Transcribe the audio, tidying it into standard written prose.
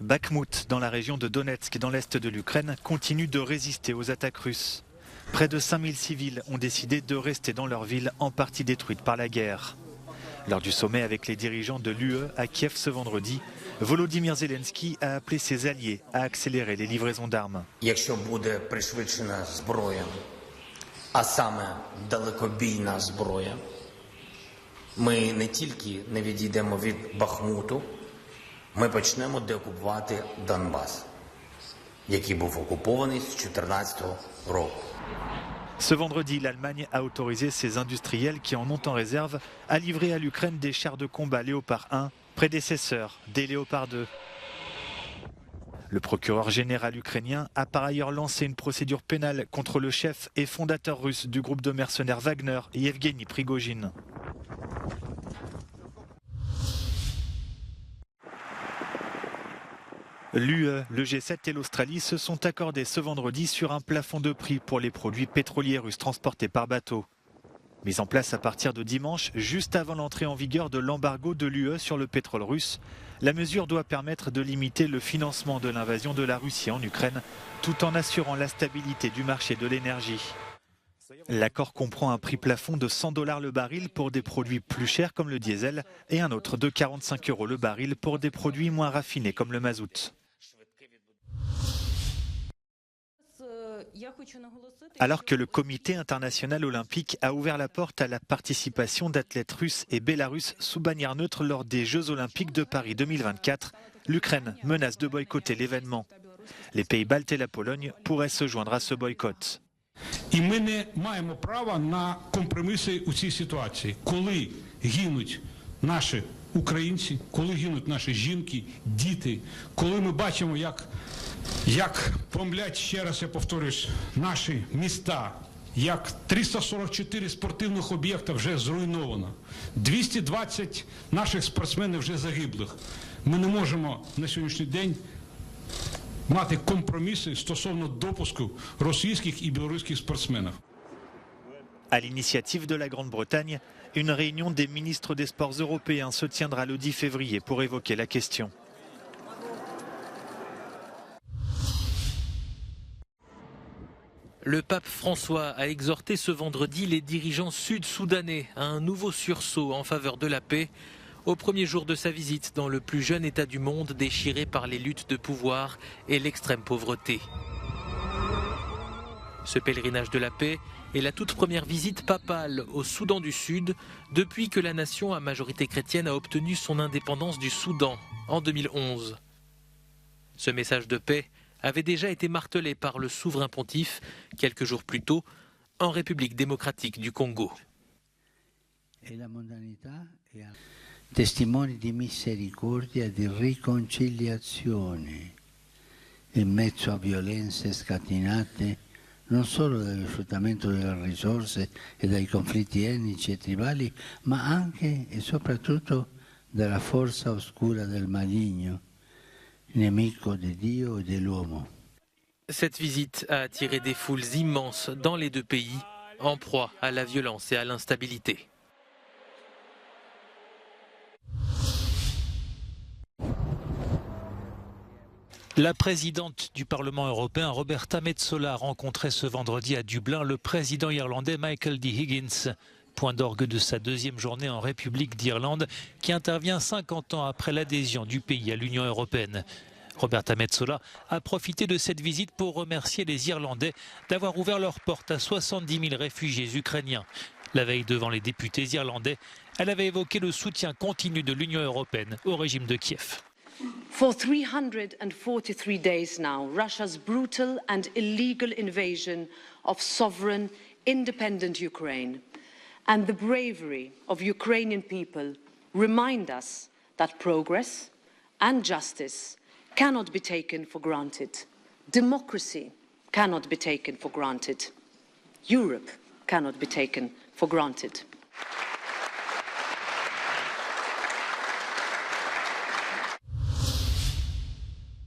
Bakhmout, dans la région de Donetsk, dans l'est de l'Ukraine, continue de résister aux attaques russes. Près de 5000 civils ont décidé de rester dans leur ville, en partie détruite par la guerre. Lors du sommet avec les dirigeants de l'UE à Kiev ce vendredi, Volodymyr Zelensky a appelé ses alliés à accélérer les livraisons d'armes. Якщо буде пришвидшена зброя, а саме далекобійна зброя, ми не тільки не відійдемо від Бахмуту, ми почнемо деокупувати Донбас, який був окупований з 2014 року. Ce vendredi, l'Allemagne a autorisé ses industriels qui en ont en réserve à livrer à l'Ukraine des chars de combat Léopard 1, prédécesseurs des Léopard 2. Le procureur général ukrainien a par ailleurs lancé une procédure pénale contre le chef et fondateur russe du groupe de mercenaires Wagner, Yevgeny Prigojine. L'UE, le G7 et l'Australie se sont accordés ce vendredi sur un plafond de prix pour les produits pétroliers russes transportés par bateau. Mis en place à partir de dimanche, juste avant l'entrée en vigueur de l'embargo de l'UE sur le pétrole russe, la mesure doit permettre de limiter le financement de l'invasion de la Russie en Ukraine, tout en assurant la stabilité du marché de l'énergie. L'accord comprend un prix plafond de $100 le baril pour des produits plus chers comme le diesel et un autre de 45 € le baril pour des produits moins raffinés comme le mazout. Alors que le Comité international olympique a ouvert la porte à la participation d'athlètes russes et bélarusses sous bannière neutre lors des Jeux olympiques de Paris 2024, l'Ukraine menace de boycotter l'événement. Les pays baltes et la Pologne pourraient se joindre à ce boycott. І ми не маємо права на компроміси у цій ситуації. Коли гинуть наші українці, коли гинуть наші жінки, діти, коли ми бачимо, як бомблять, ще раз я повторюсь, наші міста, як 344 спортивних об'єкта вже зруйновано, 220 наших спортсменів вже загиблих. Ми не можемо на сьогоднішній день мати компроміси стосовно допуску російських і білоруських спортсменів. À l'initiative de la Grande-Bretagne, une réunion des ministres des sports européens se tiendra le 10 février pour évoquer la question. Le pape François a exhorté ce vendredi les dirigeants sud-soudanais à un nouveau sursaut en faveur de la paix, au premier jour de sa visite dans le plus jeune État du monde déchiré par les luttes de pouvoir et l'extrême pauvreté. Ce pèlerinage de la paix est la toute première visite papale au Soudan du Sud depuis que la nation à majorité chrétienne a obtenu son indépendance du Soudan en 2011. Ce message de paix avait déjà été martelé par le souverain pontife quelques jours plus tôt en République démocratique du Congo. Testimoni di misericordia e di riconciliazione in mezzo a violenze scatenate non solo dallo sfruttamento delle risorse e dai conflitti etnici e tribali, ma anche e soprattutto dalla forza oscura del maligno, nemico di Dio e dell'uomo. Cette visite a attiré des foules immenses dans les deux pays, en proie à la violence et à l'instabilité. La présidente du Parlement européen, Roberta Metsola, a rencontré ce vendredi à Dublin le président irlandais Michael D. Higgins, point d'orgue de sa deuxième journée en République d'Irlande, qui intervient 50 ans après l'adhésion du pays à l'Union européenne. Roberta Metsola a profité de cette visite pour remercier les Irlandais d'avoir ouvert leurs portes à 70 000 réfugiés ukrainiens. La veille devant les députés irlandais, elle avait évoqué le soutien continu de l'Union européenne au régime de Kiev. For 343 days now, Russia's brutal and illegal invasion of sovereign, independent Ukraine and the bravery of Ukrainian people remind us that progress and justice cannot be taken for granted. Democracy cannot be taken for granted. Europe cannot be taken for granted.